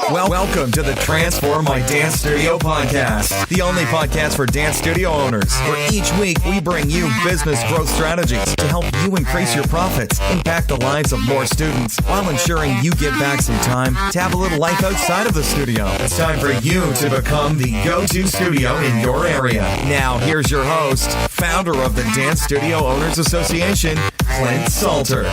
Welcome to the Transform My Dance Studio podcast, the only podcast for dance studio owners, where each week we bring you business growth strategies to help you increase your profits, impact the lives of more students, while ensuring you get back some time to have a little life outside of the studio. It's time for you to become the go-to studio in your area. Now, here's your host, founder of the Dance Studio Owners Association, Clint Salter.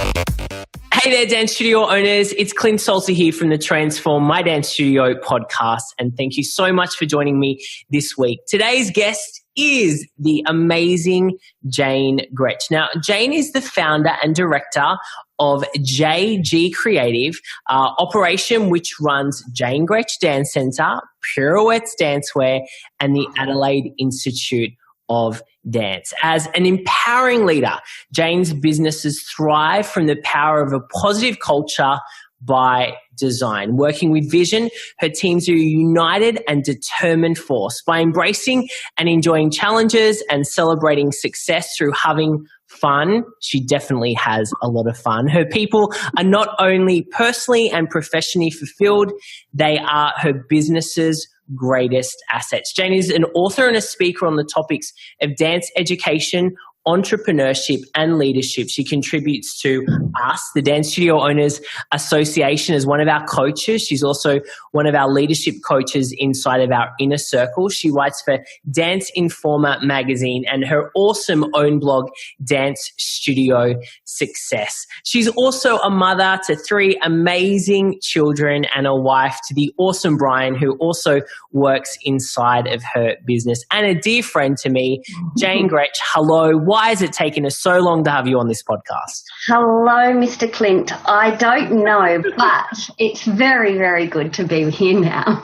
Hey there, dance studio owners. It's Clint Salter here from the Transform My Dance Studio podcast, and thank you so much for joining me this week. Today's guest is the amazing Jane Grech. Now, Jane is the founder and director of JG Creative, operation which runs Jane Grech Dance Centre, Pirouettes Dancewear, and the Adelaide Institute of Dance. As an empowering leader, Jane's businesses thrive from the power of a positive culture by design. Working with vision, her teams are a united and determined force. By embracing and enjoying challenges and celebrating success through having fun, she definitely has a lot of fun. Her people are not only personally and professionally fulfilled, they are her business's greatest assets. Jane is an author and a speaker on the topics of dance education, entrepreneurship, and leadership. She contributes to us, the Dance Studio Owners Association, as one of our coaches. She's also one of our leadership coaches inside of our inner circle. She writes for Dance Informer magazine and her awesome own blog, Dance Studio Success. She's also a mother to 3 amazing children and a wife to the awesome Brian, who also works inside of her business, and a dear friend to me, Jane Grech. Hello. Why has it taken us so long to have you on this podcast? Hello, Mr. Clint. I don't know, but it's very, very good to be here now.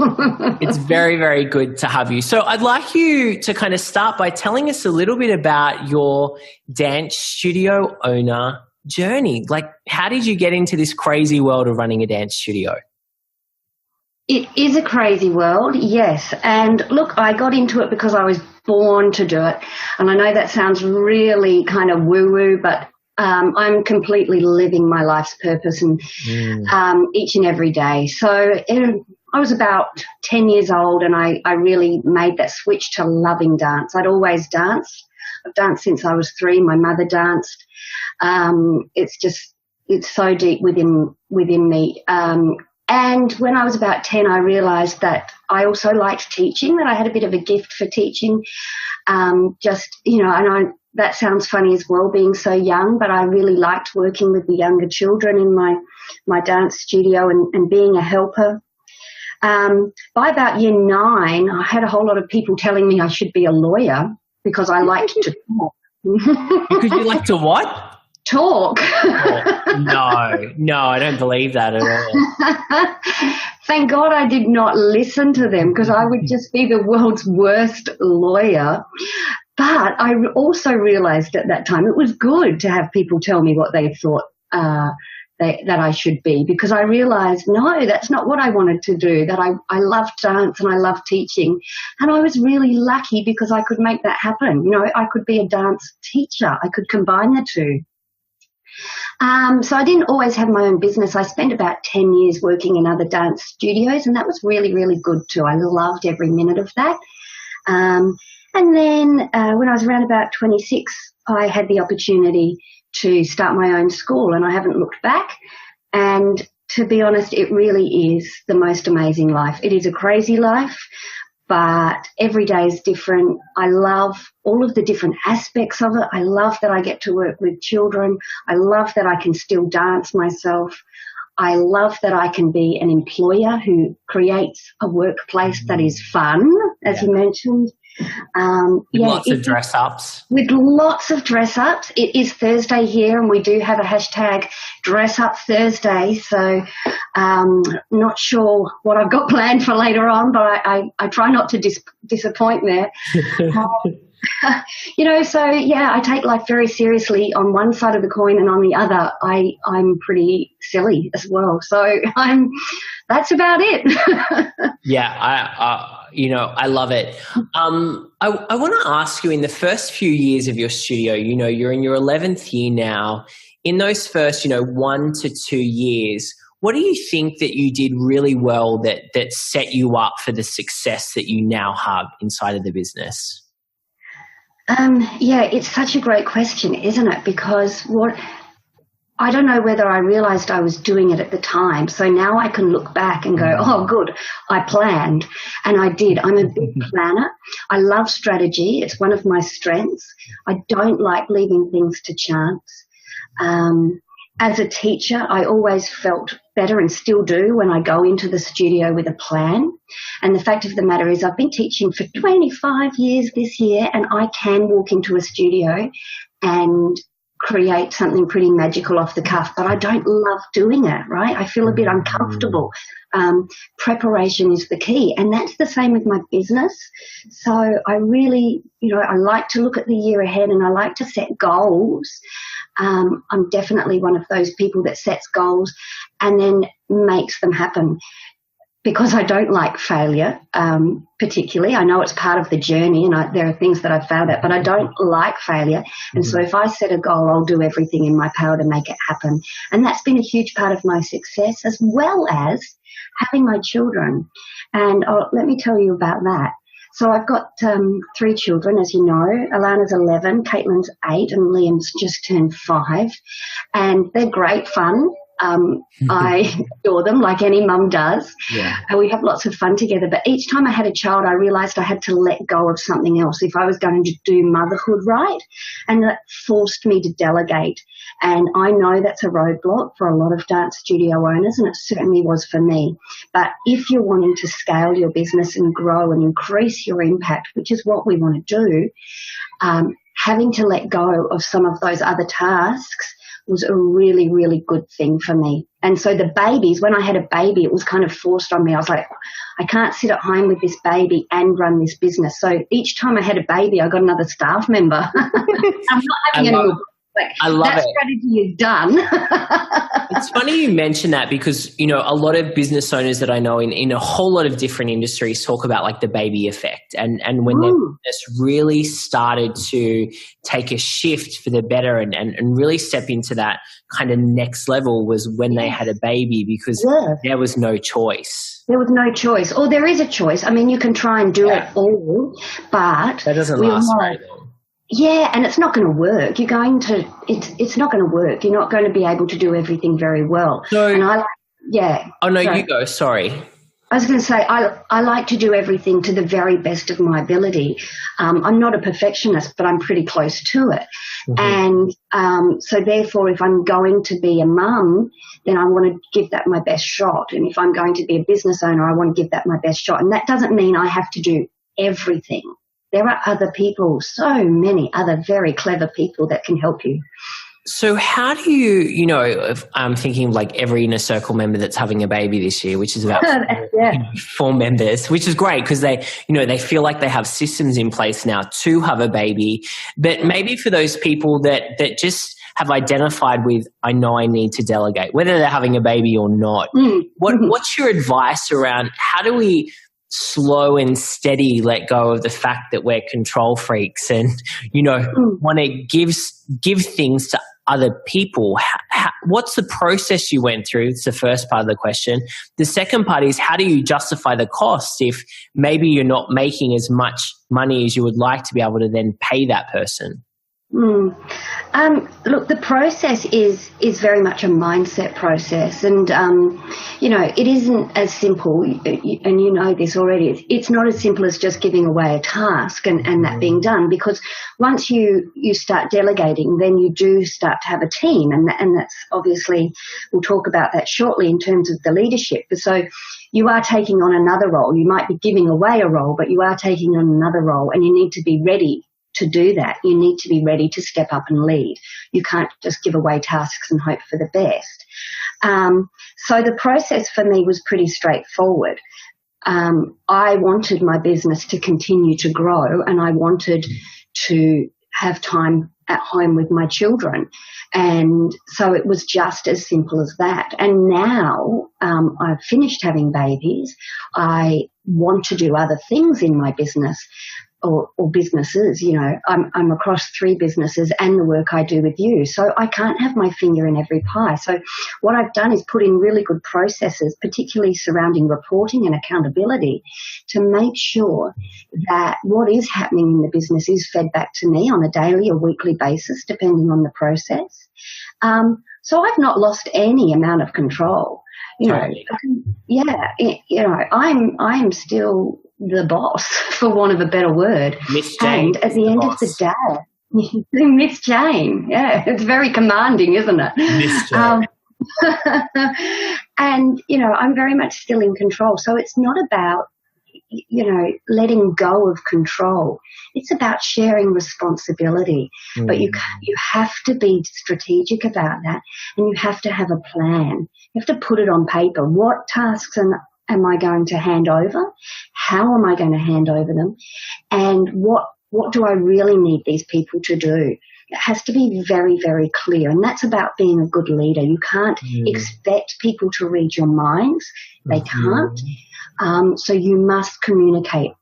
It's very, very good to have you. So I'd like you to kind of start by telling us a little bit about your dance studio owner journey. Like, how did you get into this crazy world of running a dance studio? It is a crazy world, yes. And look, I got into it because I was born to do it. And I know that sounds really kind of woo-woo, but I'm completely living my life's purpose and each and every day. So I was about 10 years old and I really made that switch to loving dance. I'd always danced. I've danced since I was 3. My mother danced. It's so deep within me. And when I was about 10, I realised that I also liked teaching, that I had a bit of a gift for teaching. That sounds funny as well, being so young, but I really liked working with the younger children in my dance studio and being a helper. By about year 9, I had a whole lot of people telling me I should be a lawyer because I liked to talk. Because you like to what? Talk. No, I don't believe that at all. Thank God I did not listen to them because I would just be the world's worst lawyer. But I also realized at that time it was good to have people tell me what they thought that I should be, because I realized, no, that's not what I wanted to do, that I loved dance and I loved teaching. And I was really lucky because I could make that happen. You know, I could be a dance teacher. I could combine the two. So I didn't always have my own business. I spent about 10 years working in other dance studios, and that was really, really good too. I loved every minute of that. And then when I was around about 26, I had the opportunity to start my own school, and I haven't looked back. And to be honest, it really is the most amazing life. It is a crazy life, but every day is different. I love all of the different aspects of it. I love that I get to work with children. I love that I can still dance myself. I love that I can be an employer who creates a workplace that is fun, as you mentioned. With lots of dress-ups. With lots of dress-ups. It is Thursday here, and we do have a hashtag Dress Up Thursday, so not sure what I've got planned for later on, but I try not to disappoint there. I take life very seriously on one side of the coin, and on the other, I'm pretty silly as well. So that's about it. Yeah, I love it. I want to ask you, in the first few years of your studio, you're in your 11th year now. In those first, 1 to 2 years, what do you think that you did really well that set you up for the success that you now have inside of the business? Yeah, it's such a great question, isn't it? Because I don't know whether I realized I was doing it at the time. So now I can look back and go, oh, good, I planned. And I did. I'm a big planner. I love strategy. It's one of my strengths. I don't like leaving things to chance. As a teacher, I always felt better and still do when I go into the studio with a plan. And the fact of the matter is I've been teaching for 25 years this year, and I can walk into a studio and create something pretty magical off the cuff, but I don't love doing it, right? I feel a bit uncomfortable. Preparation is the key, and that's the same with my business. So I really, I like to look at the year ahead, and I like to set goals. I'm definitely one of those people that sets goals and then makes them happen, because I don't like failure, particularly. I know it's part of the journey, and there are things that I've failed at, but I don't like failure. And so if I set a goal, I'll do everything in my power to make it happen. And that's been a huge part of my success, as well as having my children. And let me tell you about that. So I've got 3 children, as you know. Alana's 11, Caitlin's 8, and Liam's just turned 5. And they're great fun. I adore them like any mum does. Yeah. And we have lots of fun together. But each time I had a child, I realised I had to let go of something else if I was going to do motherhood right. And that forced me to delegate. And I know that's a roadblock for a lot of dance studio owners, and it certainly was for me. But if you're wanting to scale your business and grow and increase your impact, which is what we want to do, having to let go of some of those other tasks was a really, really good thing for me. And so the babies, when I had a baby, it was kind of forced on me. I was like, I can't sit at home with this baby and run this business. So each time I had a baby, I got another staff member. I'm not having any more. I love that it. strategy is done. It's funny you mention that, because, a lot of business owners that I know in a whole lot of different industries talk about like the baby effect. And when their business really started to take a shift for the better and really step into that kind of next level was when they had a baby, because there was no choice. There was no choice. Or there is a choice. I mean, you can try and do it all, but that doesn't last very long. Yeah, and it's not going to work. It's not going to work. You're not going to be able to do everything very well. So, and Oh, no, you go. Sorry. I was going to say, I like to do everything to the very best of my ability. I'm not a perfectionist, but I'm pretty close to it. Mm-hmm. And so therefore, if I'm going to be a mum, then I want to give that my best shot. And if I'm going to be a business owner, I want to give that my best shot. And that doesn't mean I have to do everything. There are other people, so many other very clever people that can help you. So how do you, if I'm thinking like every Inner Circle member that's having a baby this year, which is about 4 members, which is great because they feel like they have systems in place now to have a baby. But maybe for those people that just have identified with, I know I need to delegate, whether they're having a baby or not, what's your advice around how do we slow and steady let go of the fact that we're control freaks and, want to give things to other people? What's the process you went through? It's the first part of the question. The second part is, how do you justify the cost if maybe you're not making as much money as you would like to be able to then pay that person? Look, the process is very much a mindset process, and it isn't as simple, and you know this already. It's not as simple as just giving away a task and that being done, because once you start delegating, then you do start to have a team, and that's obviously, we'll talk about that shortly in terms of the leadership. So you are taking on another role. You might be giving away a role, but you are taking on another role, and you need to be ready to do that. You need to be ready to step up and lead. You can't just give away tasks and hope for the best. So the process for me was pretty straightforward. I wanted my business to continue to grow, and I wanted to have time at home with my children. And so it was just as simple as that. And now I've finished having babies. I want to do other things in my business. or businesses. I'm across 3 businesses and the work I do with you. So I can't have my finger in every pie. So what I've done is put in really good processes, particularly surrounding reporting and accountability, to make sure that what is happening in the business is fed back to me on a daily or weekly basis, depending on the process. So I've not lost any amount of control. I'm still the boss, for want of a better word. Miss Jane. And at the end of the day, Miss Jane. Yeah, it's very commanding, isn't it? Miss Jane. And, I'm very much still in control. So it's not about, letting go of control. It's about sharing responsibility. But you have to be strategic about that, and you have to have a plan. You have to put it on paper. What tasks am I going to hand over? How am I going to hand over them? And what do I really need these people to do? It has to be very, very clear. And that's about being a good leader. You can't expect people to read your minds. They can't. So you must communicate,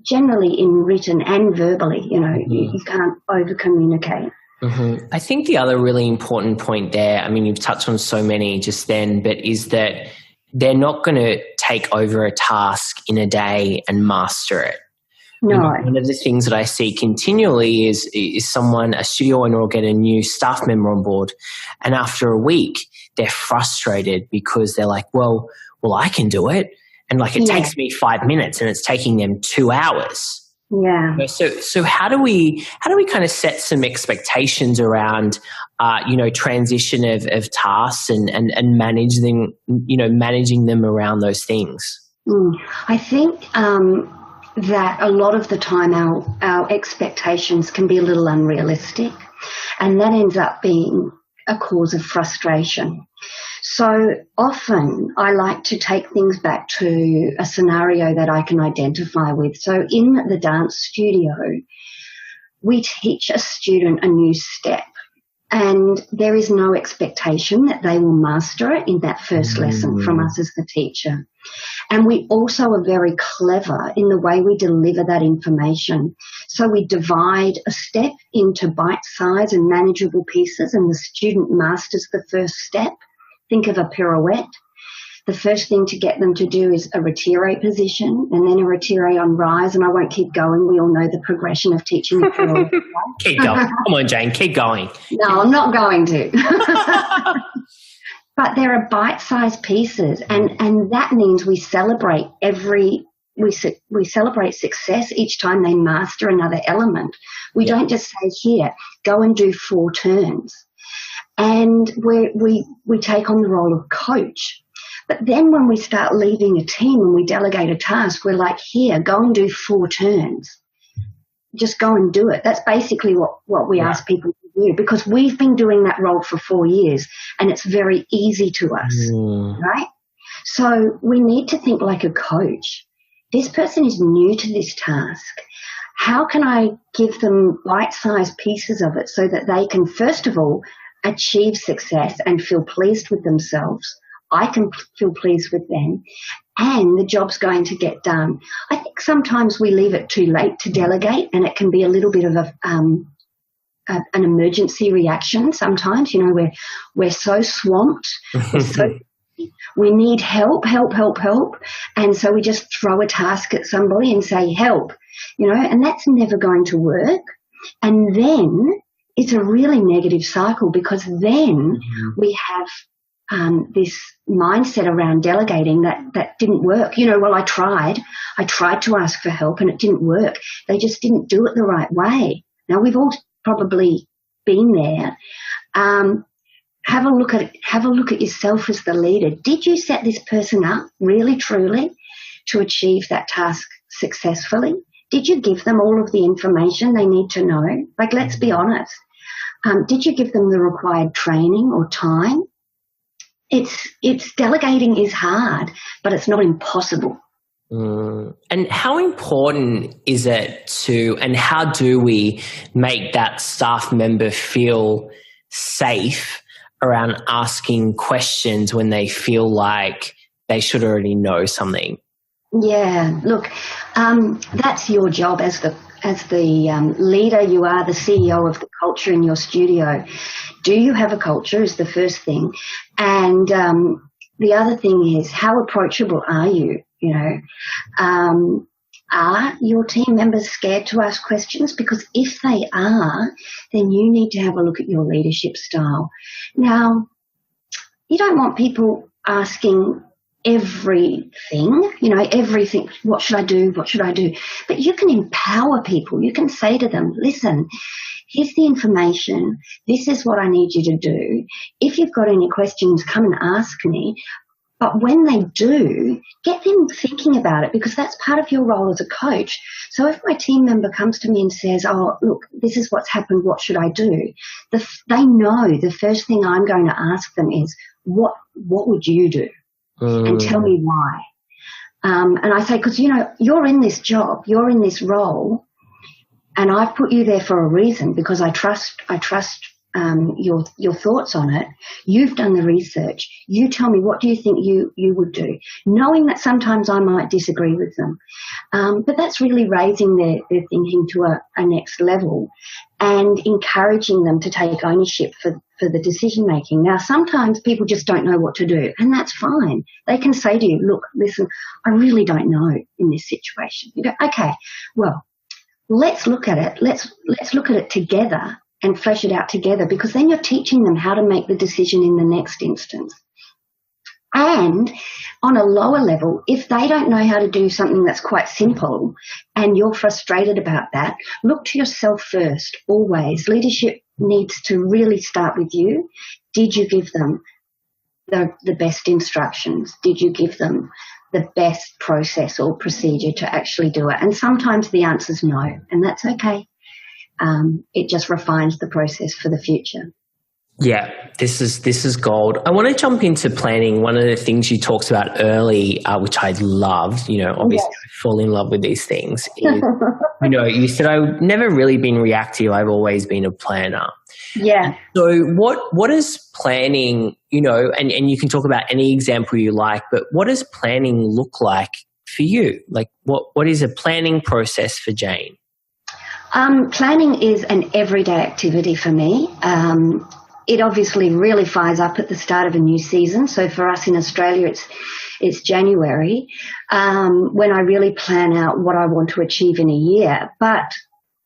generally in written and verbally. You can't over-communicate. I think the other really important point there, you've touched on so many just then, but is that they're not going to take over a task in a day and master it. No. One of the things that I see continually is a studio owner will get a new staff member on board, and after a week they're frustrated because they're like, well, I can do it. And it takes me 5 minutes and it's taking them 2 hours. Yeah. So how do we kind of set some expectations around, transition of tasks and managing them around those things? I think that a lot of the time our expectations can be a little unrealistic, and that ends up being a cause of frustration. So often I like to take things back to a scenario that I can identify with. So in the dance studio, we teach a student a new step, and there is no expectation that they will master it in that first lesson from us as the teacher. And we also are very clever in the way we deliver that information. So we divide a step into bite-sized and manageable pieces, and the student masters the first step. Think of a pirouette. The first thing to get them to do is a retire position, and then a retire on rise, and I won't keep going. We all know the progression of teaching a pirouette. Keep going. Come on, Jane, keep going. No, I'm not going to. But there are bite-sized pieces, and that means we celebrate we celebrate success each time they master another element. We don't just say, here, go and do 4 turns. And we take on the role of coach. But then when we start leading a team and we delegate a task, we're like, here, go and do 4 turns. Just go and do it. That's basically what we ask people to do, because we've been doing that role for 4 years and it's very easy to us, right? So we need to think like a coach. This person is new to this task. How can I give them bite-sized pieces of it so that they can, first of all, achieve success and feel pleased with themselves? I can feel pleased with them, and the job's going to get done. I think sometimes we leave it too late to delegate, and it can be a little bit of an emergency reaction sometimes. We're so swamped. We need help, and so we just throw a task at somebody and say, help, and that's never going to work. And then it's a really negative cycle, because then we have this mindset around delegating that didn't work. I tried to ask for help and it didn't work. They just didn't do it the right way. Now, we've all probably been there. Have a look at yourself as the leader. Did you set this person up really, truly to achieve that task successfully? Did you give them all of the information they need to know? Let's be honest. Did you give them the required training or time? It's delegating is hard, but it's not impossible. And how important is it and how do we make that staff member feel safe around asking questions when they feel like they should already know something? Yeah, look, that's your job as the leader. You are the CEO of the culture in your studio. Do you have a culture is the first thing. And the other thing is, how approachable are you? You know, are your team members scared to ask questions? Because if they are, then you need to have a look at your leadership style. Now, you don't want people asking everything, everything. What should I do? What should I do? But you can empower people. You can say to them, listen, here's the information. This is what I need you to do. If you've got any questions, come and ask me. But when they do, get them thinking about it, because that's part of your role as a coach. So if my team member comes to me and says, oh, look, this is what's happened, what should I do? They know the first thing I'm going to ask them is, what would you do? And tell me why. And I say, because, you're in this job, you're in this role, and I've put you there for a reason, because I trust your thoughts on it. You've done the research. You tell me, what do you think you would do? Knowing that sometimes I might disagree with them. But that's really raising their thinking to a next level and encouraging them to take ownership for the decision making. Now, sometimes people just don't know what to do, and that's fine. They can say to you, look, listen, I really don't know in this situation. You go, okay, well, let's look at it. Let's look at it together and flesh it out together, because then you're teaching them how to make the decision in the next instance. And on a lower level, if they don't know how to do something that's quite simple and you're frustrated about that, look to yourself first, always. Leadership needs to really start with you. Did you give them the best instructions? Did you give them the best process or procedure to actually do it? And sometimes the answer is no, and that's okay. It just refines the process for the future. Yeah, this is gold. I want to jump into planning. One of the things you talked about early, which I loved, obviously Yes. I fall in love with these things. Is, you said I've never really been reactive. I've always been a planner. Yeah. So what is planning, and you can talk about any example you like, but what does planning look like for you? Like what is a planning process for Jane? Planning is an everyday activity for me. It obviously really fires up at the start of a new season. So for us in Australia, it's January, when I really plan out what I want to achieve in a year. But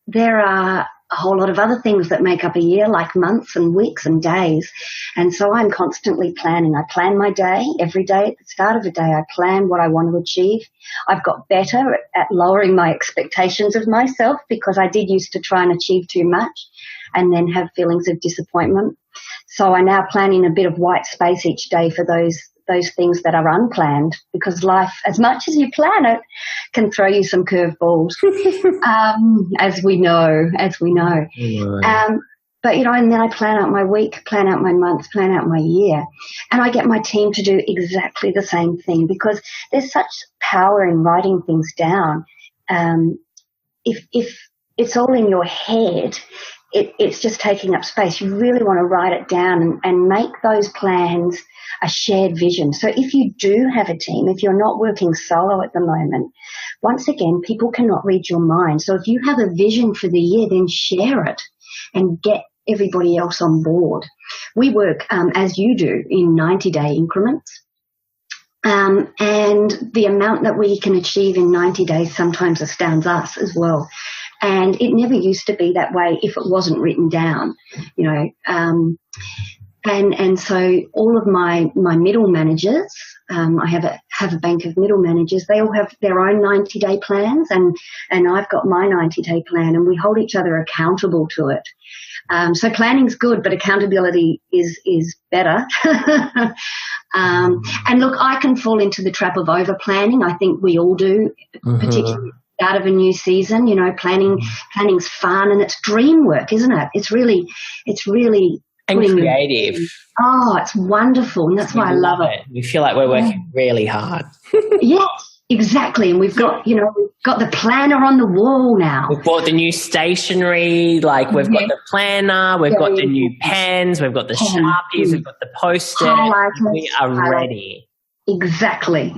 there are a whole lot of other things that make up a year, like months and weeks and days. And so I'm constantly planning. I plan my day every day. At the start of a day, I plan what I want to achieve. I've got better at lowering my expectations of myself, because I did used to try and achieve too much and then have feelings of disappointment. So I now plan in a bit of white space each day for those things that are unplanned, because life, as much as you plan it, can throw you some curveballs, as we know. But, and then I plan out my week, plan out my month, plan out my year, and I get my team to do exactly the same thing, because there's such power in writing things down. If it's all in your head, it's just taking up space. You really want to write it down and make those plans a shared vision. So if you do have a team, if you're not working solo at the moment, once again, people cannot read your mind. So if you have a vision for the year, then share it and get everybody else on board. We work, as you do, in 90-day increments. And the amount that we can achieve in 90 days sometimes astounds us as well. And it never used to be that way if it wasn't written down, And so all of my middle managers, I have a bank of middle managers. They all have their own 90-day plans, and I've got my 90-day plan, and we hold each other accountable to it. So planning's good, but accountability is better. And look, I can fall into the trap of over planning. I think we all do, particularly out of a new season. Planning's fun, and it's dream work, isn't it? It's really and creative. Oh, it's wonderful, and that's why I love it. We feel like we're working really hard. Yes, exactly. And we've got the planner on the wall now. We've bought the new stationery, we've got the planner, we've got the new pens, we've got the Sharpies, we've got the Post-it. We are ready. Exactly.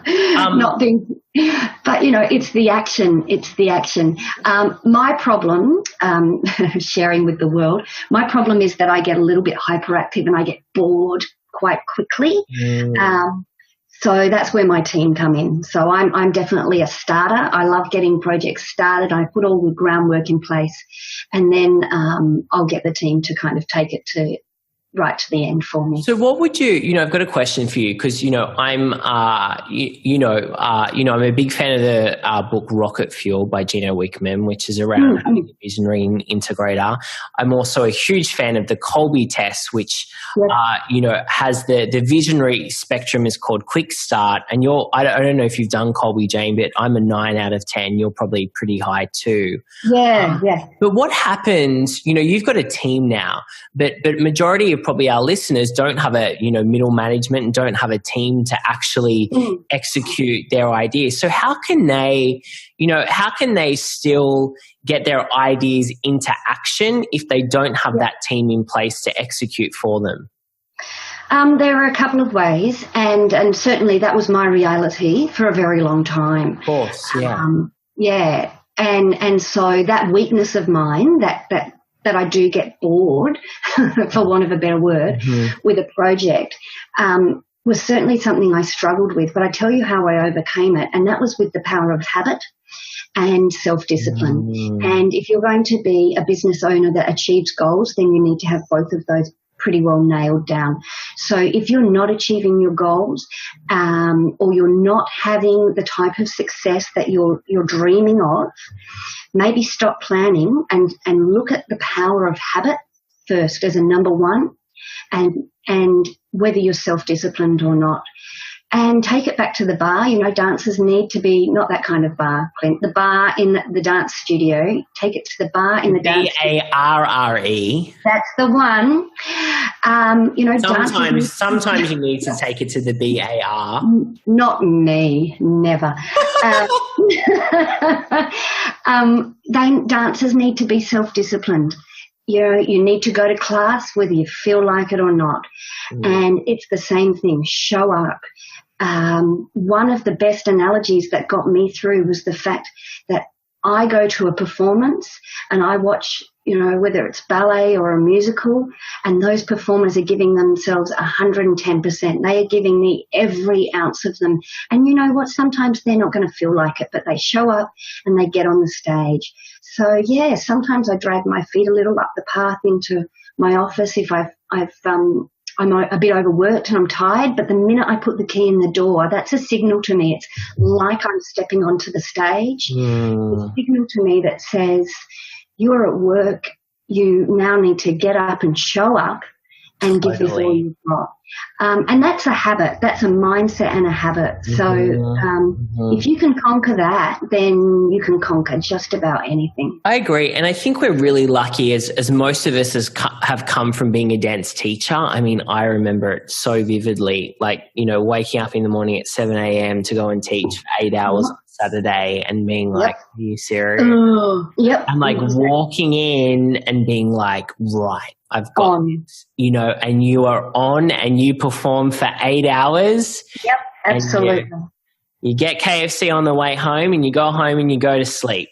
Not being, but it's the action. It's the action. My problem, sharing with the world, my problem is that I get a little bit hyperactive and I get bored quite quickly. So that's where my team come in. So I'm definitely a starter. I love getting projects started. I put all the groundwork in place, and then I'll get the team to kind of take it right to the end for me. So what would you, I've got a question for you because, I'm a big fan of the book Rocket Fuel by Gino Wickman, which is around having a visionary integrator. I'm also a huge fan of the Kolbe test, which, has the visionary spectrum is called Quick Start. And I don't know if you've done Kolbe, Jane, but I'm a 9 out of 10. You're probably pretty high too. Yeah. But what happens, you've got a team now, but majority of probably our listeners don't have a middle management and don't have a team to actually execute their ideas. So how can they still get their ideas into action if they don't have that team in place to execute for them? There are a couple of ways, and certainly that was my reality for a very long time. Of course, yeah. And so that weakness of mine, that I do get bored, for want of a better word, with a project, was certainly something I struggled with. But I tell you how I overcame it, and that was with the power of habit and self-discipline. And if you're going to be a business owner that achieves goals, then you need to have both of those pretty well nailed down. So if you're not achieving your goals, or you're not having the type of success that you're dreaming of, maybe stop planning and look at the power of habit first as a number one, and whether you're self-disciplined or not. And take it back to the bar. Dancers need to be not that kind of bar, Clint. The bar in the dance studio. Take it to the bar in the dance studio. BARRE. That's the one. Sometimes you need to take it to the BAR. Not me, never. Dancers need to be self-disciplined. You need to go to class whether you feel like it or not. And it's the same thing. Show up. One of the best analogies that got me through was the fact that I go to a performance and I watch, whether it's ballet or a musical, and those performers are giving themselves 110%. They are giving me every ounce of them. And you know what? Sometimes they're not going to feel like it, but they show up and they get on the stage. So, yeah, sometimes I drag my feet a little up the path into my office if I'm a bit overworked and I'm tired, but the minute I put the key in the door, that's a signal to me. It's like I'm stepping onto the stage. It's a signal to me that says, you're at work, you now need to get up and show up and give this all you've got. And that's a habit. That's a mindset and a habit. So if you can conquer that, then you can conquer just about anything. I agree. And I think we're really lucky as most of us have come from being a dance teacher. I mean, I remember it so vividly, waking up in the morning at 7 a.m. to go and teach for 8 hours on Saturday and being like, are you serious? Yep. And walking in and being like, right, I've got this, and you are on and you perform for 8 hours. Yep, absolutely. You get KFC on the way home and you go home and you go to sleep.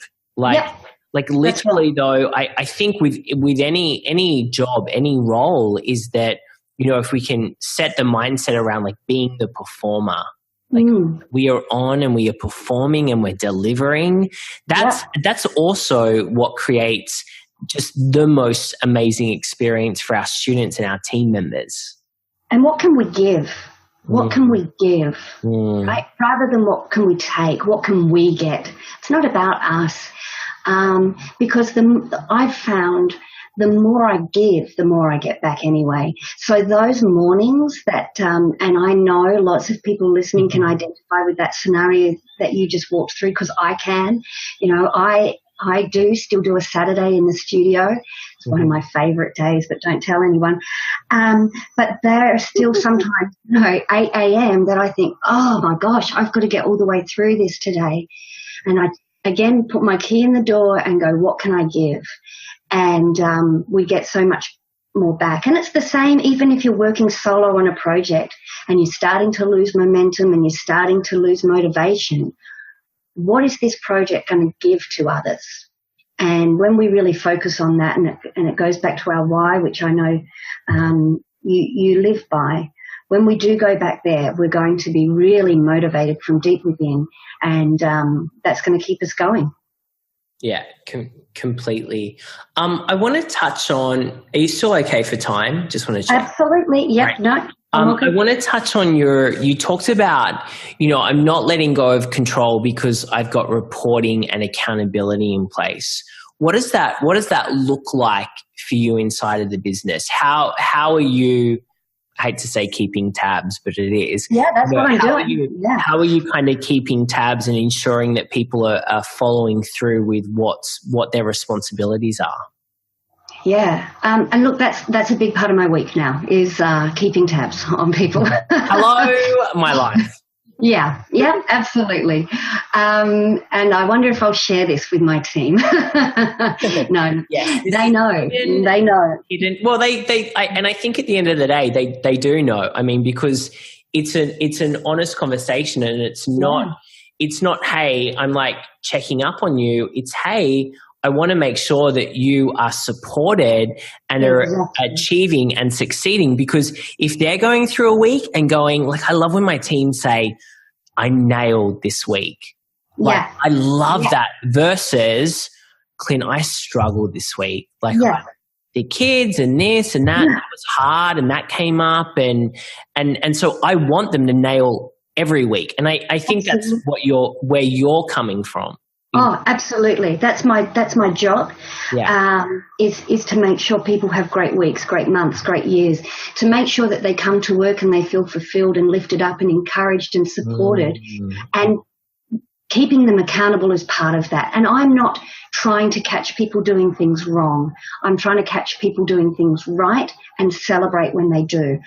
Literally though, I think with any job, any role is that, if we can set the mindset around being the performer, we are on and we are performing and we're delivering. That's also what creates just the most amazing experience for our students and our team members. And what can we give? What can we give? Right? Rather than what can we take, what can we get? It's not about us. Because I've found the more I give, the more I get back anyway. So those mornings that, and I know lots of people listening can identify with that scenario that you just walked through, because I can. I do still do a Saturday in the studio. It's one of my favorite days, but don't tell anyone. But there are still sometimes, 8 a.m. that I think, oh my gosh, I've got to get all the way through this today. And I, again, put my key in the door and go, what can I give? And we get so much more back. And it's the same even if you're working solo on a project. and you're starting to lose momentum and you're starting to lose motivation, what is this project going to give to others? And when we really focus on that, and it goes back to our why, which I know you live by, when we do go back there, we're going to be really motivated from deep within, and that's going to keep us going. Yeah, completely. I want to touch on, are you still okay for time? Just want to check. Absolutely. Yep. Right. No. I want to touch on you talked about, I'm not letting go of control because I've got reporting and accountability in place. What does that look like for you inside of the business? How are you, I hate to say keeping tabs, but it is. Yeah, that's what I'm doing. How are you kind of keeping tabs and ensuring that people are following through with what their responsibilities are? Yeah. And look, that's a big part of my week now is keeping tabs on people. Hello, my life. Yeah, absolutely. And I wonder if I'll share this with my team. No, yes. They know. They know. Well, and I think at the end of the day, they do know. I mean, because it's an honest conversation, and it's not, hey, I'm like checking up on you. It's, hey, I want to make sure that you are supported and are achieving and succeeding, because if they're going through a week and going, like, I love when my team say, I nailed this week. Like, I love that versus, Clint, I struggled this week. Like, the kids and this and that, that was hard and that came up. And so I want them to nail every week. And I think that's where you're coming from. Oh, absolutely. That's my job. Yeah. Is to make sure people have great weeks, great months, great years, to make sure that they come to work and they feel fulfilled and lifted up and encouraged and supported, and keeping them accountable is part of that. And I'm not trying to catch people doing things wrong. I'm trying to catch people doing things right and celebrate when they do.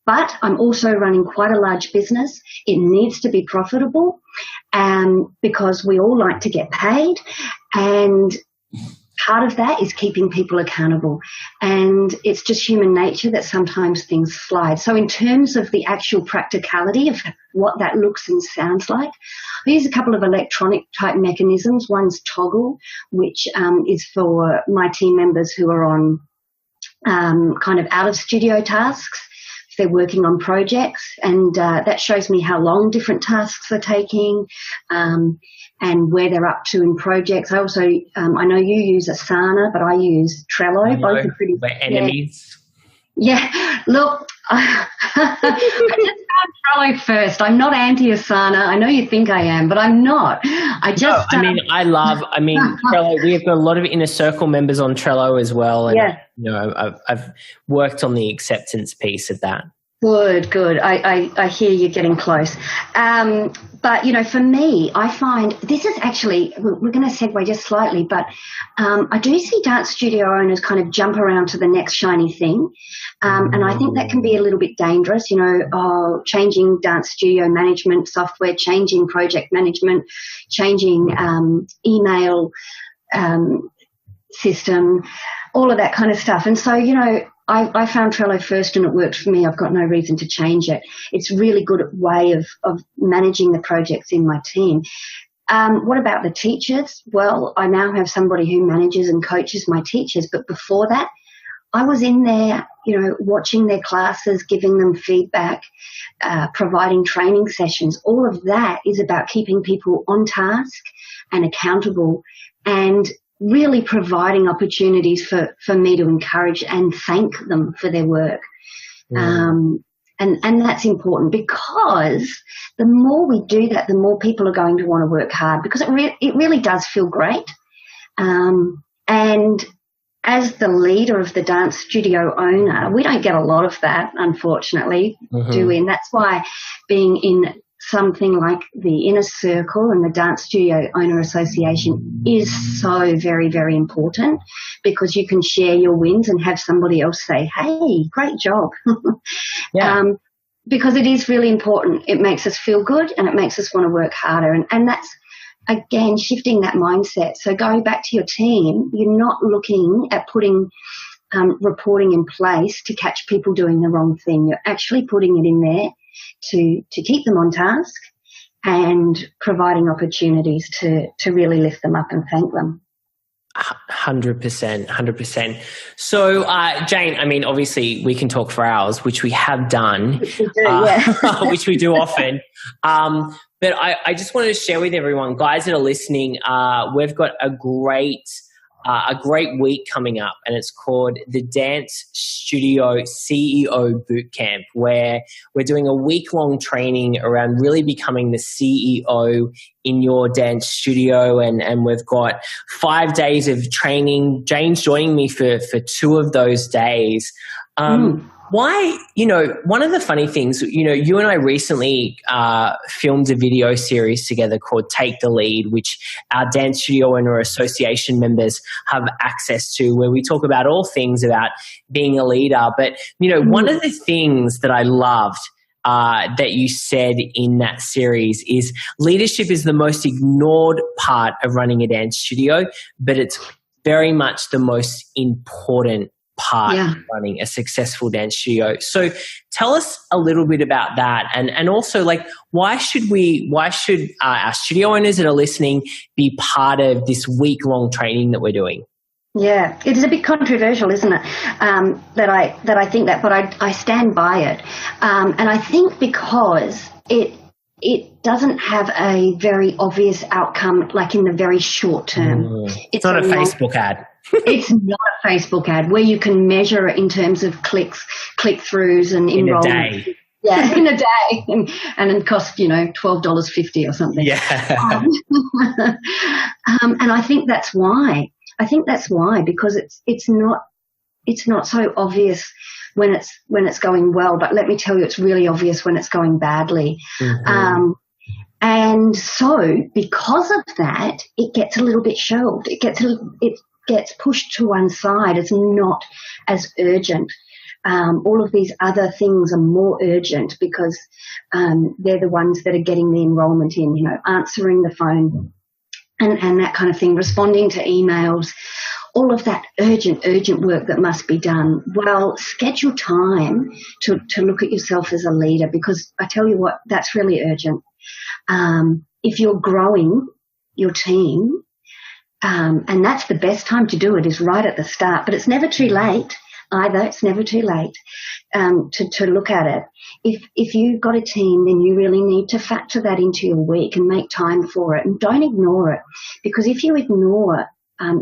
But I'm also running quite a large business. It needs to be profitable, because we all like to get paid, and part of that is keeping people accountable. And it's just human nature that sometimes things slide. So in terms of the actual practicality of what that looks and sounds like, I use a couple of electronic type mechanisms. One's Toggle, which is for my team members who are on kind of out of studio tasks. They're working on projects, and that shows me how long different tasks are taking, and where they're up to in projects. I also, I know you use Asana, but I use Trello. Both are pretty. We're enemies. Yeah. Look, I just found Trello first. I'm not anti-Asana. I know you think I am, but I'm not. Trello. We have got a lot of inner circle members on Trello as well. And, I've worked on the acceptance piece of that. Good. I hear you're getting close. But, for me, I find this is actually, we're going to segue just slightly, but I do see dance studio owners kind of jump around to the next shiny thing. And I think that can be a little bit dangerous, changing dance studio management software, changing project management, changing email system, all of that kind of stuff. And so, I found Trello first and it worked for me. I've got no reason to change it. It's a really good way of managing the projects in my team. What about the teachers? Well, I now have somebody who manages and coaches my teachers. But before that, I was in there, watching their classes, giving them feedback, providing training sessions. All of that is about keeping people on task and accountable, and really providing opportunities for me to encourage and thank them for their work. And that's important, because the more we do that, the more people are going to want to work hard, because it really does feel great. And as the leader of the dance studio owner, we don't get a lot of that, unfortunately, do we? And that's why being in something like the Inner Circle and the Dance Studio Owner Association is so very, very important, because you can share your wins and have somebody else say, hey, great job. Because it is really important. It makes us feel good and it makes us want to work harder. And that's, again, shifting that mindset. So going back to your team, you're not looking at putting reporting in place to catch people doing the wrong thing. You're actually putting it in there to keep them on task and providing opportunities to really lift them up and thank them. 100%. So, Jane, I mean, obviously we can talk for hours, which we have done, Which we do, yeah. which we do often. But I just wanted to share with everyone, guys that are listening, we've got a great week coming up, and it's called the Dance Studio CEO Bootcamp, where we're doing a week-long training around really becoming the CEO in your dance studio, and we've got 5 days of training. Jane's joining me for 2 of those days. Why, one of the funny things, you and I recently filmed a video series together called Take the Lead, which our Dance Studio Owner Association members have access to, where we talk about all things about being a leader. But, one of the things that I loved that you said in that series is leadership is the most ignored part of running a dance studio, but it's very much the most important part of running a successful dance studio. So tell us a little bit about that, and also, like, why should our studio owners that are listening be part of this week-long training that we're doing? Yeah, it is a bit controversial, isn't it? That I think that, but I stand by it, and I think because it doesn't have a very obvious outcome, like in the very short term. It's not a Facebook ad. It's not a Facebook ad where you can measure it in terms of click-through and enrollment. In a day. Yeah, in a day, and it costs $12.50 or something. Yeah. And I think that's why. Because it's not so obvious when it's going well, but let me tell you, it's really obvious when it's going badly. And so because of that, it gets a little bit shelved. It gets pushed to one side. It's not as urgent. All of these other things are more urgent because they're the ones that are getting the enrollment in, answering the phone and that kind of thing, responding to emails, all of that urgent work that must be done. Well, schedule time to look at yourself as a leader, because I tell you what, that's really urgent. If you're growing your team, and that's the best time to do it, is right at the start, but it's never too late either. It's never too late to look at it. If you've got a team, then you really need to factor that into your week and make time for it, and don't ignore it, because if you ignore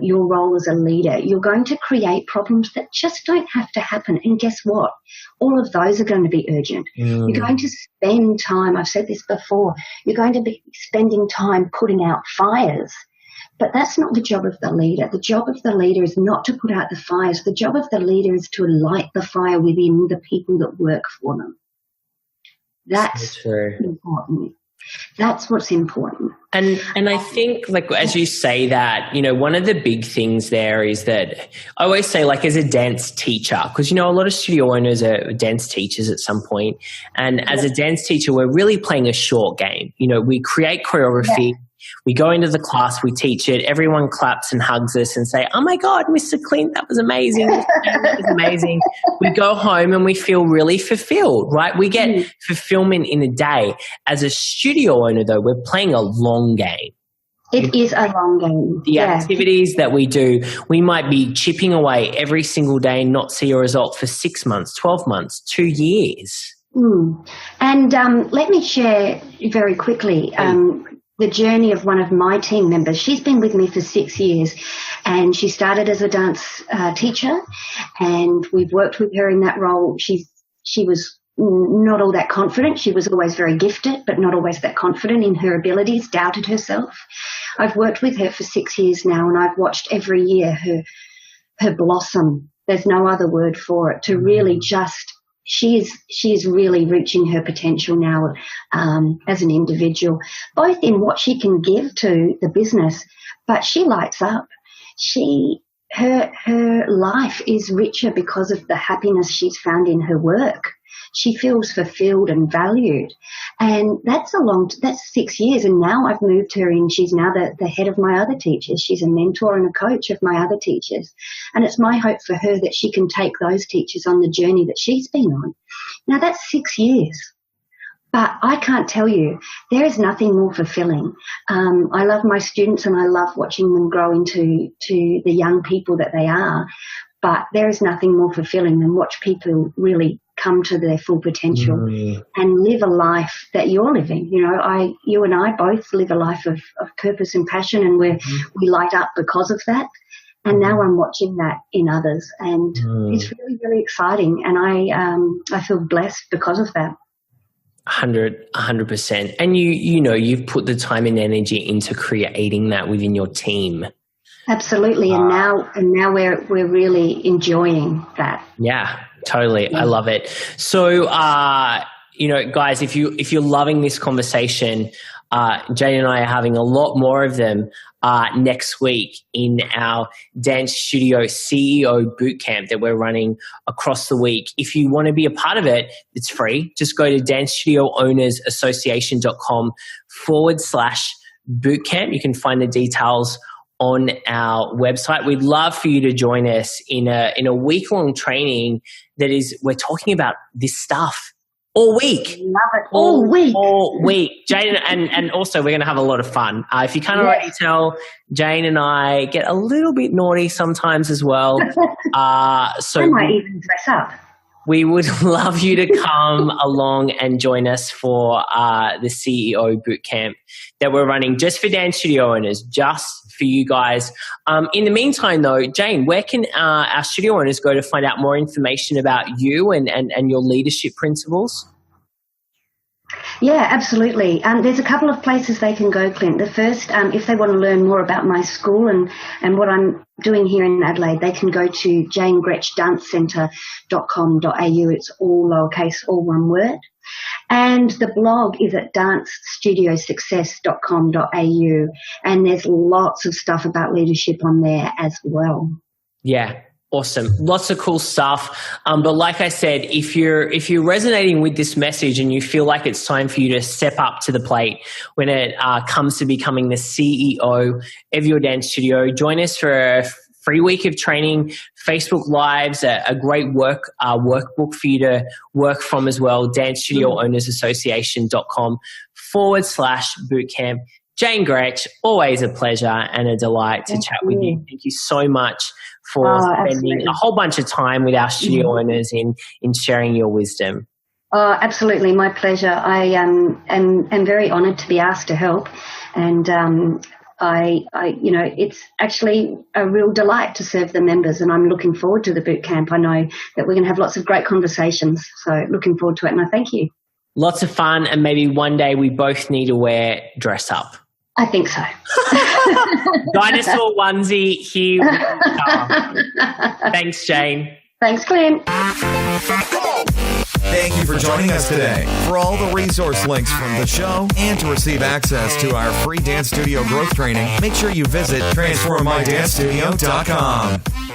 your role as a leader, you're going to create problems that just don't have to happen. And guess what? All of those are going to be urgent. You're going to spend time, I've said this before, you're going to be spending time putting out fires. But that's not the job of the leader. The job of the leader is not to put out the fires. The job of the leader is to light the fire within the people that work for them. That's important. That's what's important. And I think, like, as you say that, one of the big things there is that I always say, like, as a dance teacher, because, a lot of studio owners are dance teachers at some point. And as a dance teacher, we're really playing a short game. We create choreography. We go into the class, we teach it, everyone claps and hugs us and say, "Oh my God, Mr. Clint, that was amazing. That was amazing." We go home and we feel really fulfilled, right? We get fulfillment in a day. As a studio owner, though, we're playing a long game. It is a long game. The activities that we do, we might be chipping away every single day and not see a result for 6 months, 12 months, 2 years. And let me share very quickly the journey of one of my team members. She's been with me for 6 years, and she started as a dance teacher, and we've worked with her in that role. She was not all that confident. She was always very gifted, but not always that confident in her abilities, doubted herself. I've worked with her for 6 years now, and I've watched every year her blossom. There's no other word for it, to really just, she is really reaching her potential now as an individual, both in what she can give to the business, but she lights up. Her life is richer because of the happiness she's found in her work. She feels fulfilled and valued. And that's 6 years. And now I've moved her in. She's now the head of my other teachers. She's a mentor and a coach of my other teachers. And it's my hope for her that she can take those teachers on the journey that she's been on. Now that's 6 years. But I can't tell you, there is nothing more fulfilling. I love my students and I love watching them grow into the young people that they are. But there is nothing more fulfilling than watch people really come to their full potential and live a life that you're living. You know, you and I both live a life of purpose and passion, and we light up because of that. And now I'm watching that in others, and it's really, really exciting. And I feel blessed because of that. 100%. And you've put the time and energy into creating that within your team. Absolutely. And now we're really enjoying that. Yeah, totally. I love it. So, guys, if you're loving this conversation, Jane and I are having a lot more of them next week in our Dance Studio CEO Bootcamp that we're running across the week. If you want to be a part of it, it's free. Just go to dancestudioownersassociation.com/bootcamp. You can find the details on our website. We'd love for you to join us in a week-long training that is, we're talking about this stuff all week. Love it. All week. Jane, and also we're going to have a lot of fun. If you can't already tell, Jane and I get a little bit naughty sometimes as well. So I might even dress up. We would love you to come along and join us for the CEO Bootcamp that we're running just for Dance Studio owners, just for you guys. In the meantime, though, Jane, where can our studio owners go to find out more information about you and your leadership principles? Yeah, absolutely. There's a couple of places they can go, Clint. The first, if they want to learn more about my school and what I'm doing here in Adelaide, they can go to janegretchdancecentre.com.au. It's all lowercase, all one word. And the blog is at dancestudiosuccess.com.au. And there's lots of stuff about leadership on there as well. Yeah. Awesome. Lots of cool stuff. But like I said, if you're resonating with this message and you feel like it's time for you to step up to the plate when it comes to becoming the CEO of your dance studio, join us for a free week of training, Facebook Lives, a great workbook for you to work from as well, dancestudioownersassociation.com/bootcamp. Jane Grech, always a pleasure and a delight to chat with you. Thank you so much for spending a whole bunch of time with our studio owners in sharing your wisdom. Oh, absolutely. My pleasure. I am very honoured to be asked to help. And it's actually a real delight to serve the members, and I'm looking forward to the boot camp. I know that we're going to have lots of great conversations. So looking forward to it. And I thank you. Lots of fun. And maybe one day we both need to wear dress up. I think so. Dinosaur onesie, here we come. Thanks, Jane. Thanks, Clint. Thank you for joining us today. For all the resource links from the show and to receive access to our free dance studio growth training, make sure you visit transformmydancestudio.com.